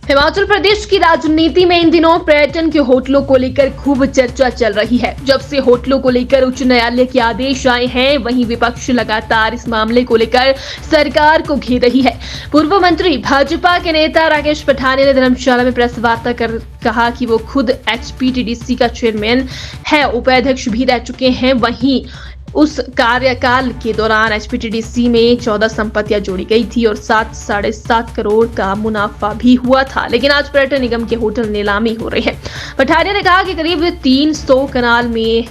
हिमाचल प्रदेश की राजनीति में इन दिनों पर्यटन के होटलों को लेकर खूब चर्चा चल रही है। जब से होटलों को लेकर उच्च न्यायालय के आदेश आए हैं, वहीं विपक्ष लगातार इस मामले को लेकर सरकार को घेर रही है। पूर्व मंत्री भाजपा के नेता राकेश पठानिया ने धर्मशाला में प्रेस वार्ता कर कहा कि वो खुद एचपीटीडीसी का चेयरमैन है, उपाध्यक्ष भी रह चुके हैं। वहीं उस कार्यकाल के दौरान एचपीटीडीसी में 14 संपत्तियां जोड़ी गई थी और 7.5 करोड़ का मुनाफा भी हुआ था। लेकिन आज पर्यटन निगम के होटल नीलामी हो रही है। पठानिया ने कहा कि करीब 300 कनाल में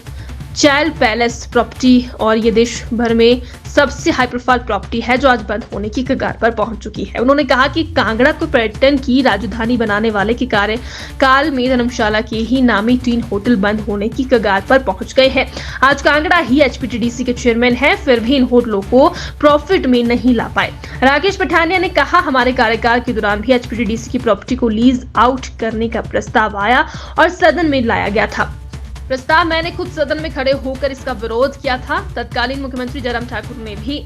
चैल पैलेस प्रॉपर्टी और ये देश भर में सबसे हाई प्रोफाइल प्रॉपर्टी है जो आज बंद होने की कगार पर पहुंच चुकी है। उन्होंने कहा कि कांगड़ा को पर्यटन की राजधानी बनाने वाले के कार्यकाल में धर्मशाला के ही नामी 3 होटल बंद होने की कगार पर पहुंच गए हैं। आज कांगड़ा ही एचपीटीडीसी के चेयरमैन है, फिर भी इन होटलों को प्रॉफिट में नहीं ला पाए। राकेश पठानिया ने कहा, हमारे कार्यकाल के दौरान भी एचपीटीडीसी की प्रॉपर्टी को लीज आउट करने का प्रस्ताव आया और सदन में लाया गया था। प्रस्ताव मैंने खुद सदन में खड़े होकर इसका विरोध किया था। तत्कालीन मुख्यमंत्री जयराम ठाकुर ने भी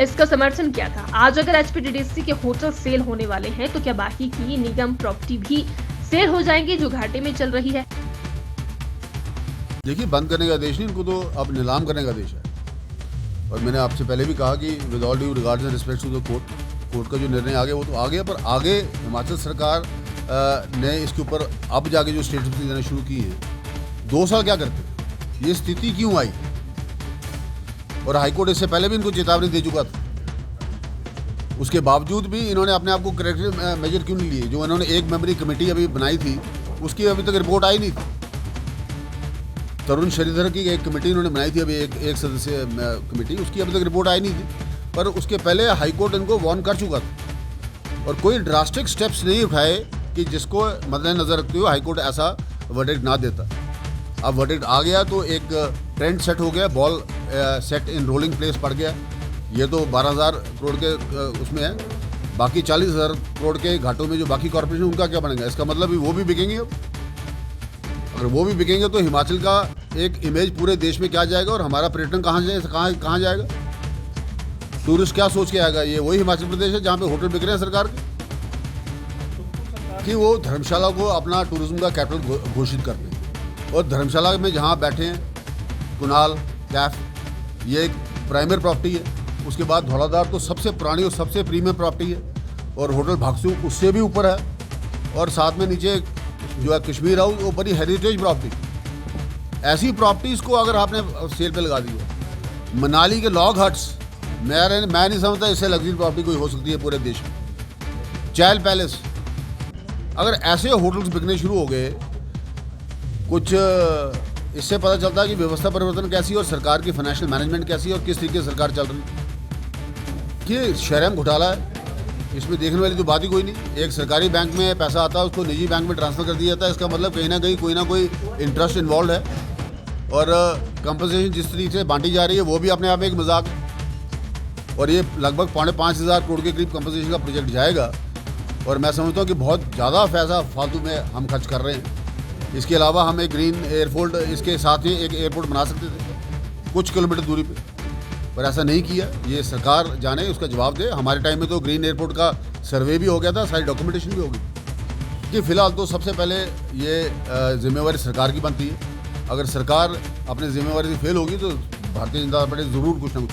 इसका समर्थन किया था। आज अगर एचपीटीडीसी के होटल सेल होने वाले हैं तो क्या बाकी की निगम प्रॉपर्टी भी सेल हो जाएंगी जो घाटे में चल रही है? देखिए, बंद करने का आदेश नहीं, इनको तो अब नीलाम करने का आदेश है। और मैंने आपसे पहले भी कहा कि with all due regards and respect to the court का जो निर्णय आ गया वो तो आ गया, पर आगे हिमाचल सरकार ने इसके ऊपर अब जाके जो स्टेटमेंट देना शुरू की है। 2 साल क्या करते, ये स्थिति क्यों आई? और हाईकोर्ट इससे पहले भी इनको चेतावनी दे चुका था। उसके बावजूद भी इन्होंने अपने आप को करेक्टिव मेजर क्यों नहीं लिए? जो इन्होंने एक मेंबरी कमेटी अभी बनाई थी, उसकी अभी तक रिपोर्ट आई नहीं थी। तरुण श्रीधर की एक कमेटी इन्होंने बनाई थी, अभी एक सदस्य कमेटी, उसकी अभी तक रिपोर्ट आई नहीं थी। पर उसके पहले हाईकोर्ट इनको वार्न कर चुका था और कोई ड्रास्टिक स्टेप्स नहीं उठाए कि जिसको मद्देनजर रखते हुए हाईकोर्ट ऐसा वर्डिक्ट ना देता। अब वर्डिक्ट आ गया तो एक ट्रेंड सेट हो गया, ball set in rolling place पड़ गया। ये तो 12,000 करोड़ के उसमें है, बाकी 40,000 करोड़ के घाटों में जो बाकी कॉर्पोरेशन उनका क्या बनेगा? इसका मतलब वो भी बिकेंगे। अब अगर वो भी बिकेंगे तो हिमाचल का एक इमेज पूरे देश में क्या जाएगा और हमारा पर्यटन कहाँ जाएगा? टूरिस्ट क्या सोच के आएगा? ये वही हिमाचल प्रदेश है जहाँ पे होटल बिक रहे हैं सरकार के, कि वो धर्मशाला को अपना टूरिज्म का कैपिटल घोषित करते हैं। और धर्मशाला में जहाँ बैठे हैं कुनाल कैफ, ये एक प्राइमरी प्रॉपर्टी है। उसके बाद धौलाधार तो सबसे पुरानी और सबसे प्रीमियम प्रॉपर्टी है, और होटल भागसू उससे भी ऊपर है। और साथ में नीचे जो है कश्मीर हाउस, वो बड़ी हेरिटेज प्रॉपर्टी। ऐसी प्रॉपर्टीज़ को अगर आपने सेल पे लगा दी हो, मनाली के लॉग हट्स, मैं नहीं समझता इससे लग्जरी प्रॉपर्टी कोई हो सकती है पूरे देश में। चैल पैलेस, अगर ऐसे होटल्स बिकने शुरू हो गए, कुछ इससे पता चलता है कि व्यवस्था परिवर्तन कैसी है और सरकार की फाइनेंशियल मैनेजमेंट कैसी है और किस तरीके से सरकार चल रही है। ये शहर में घोटाला है, इसमें देखने वाली तो बात ही कोई नहीं। एक सरकारी बैंक में पैसा आता है, उसको निजी बैंक में ट्रांसफ़र कर दिया जाता है। इसका मतलब कहीं ना कोई इंटरेस्ट इन्वॉल्व है। और कंपनसेशन जिस तरीके से बांटी जा रही है वो भी अपने आप में एक मजाक है। और ये लगभग 5,500 करोड़ के करीब कंपनसेशन का प्रोजेक्ट जाएगा। और मैं समझता हूँ कि बहुत ज़्यादा पैसा फालतू में हम खर्च कर रहे हैं। इसके अलावा हम एक ग्रीन एयरपोर्ट, इसके साथ ही एक एयरपोर्ट बना सकते थे कुछ किलोमीटर दूरी पे, पर ऐसा नहीं किया। ये सरकार जाने, उसका जवाब दे। हमारे टाइम में तो ग्रीन एयरपोर्ट का सर्वे भी हो गया था, सारी डॉक्यूमेंटेशन भी हो गई। कि फ़िलहाल तो सबसे पहले ये जिम्मेवारी सरकार की बनती है। अगर सरकार अपनी जिम्मेवारी से फेल होगी तो भारतीय जनता पार्टी ज़रूर कुछ ना कुछ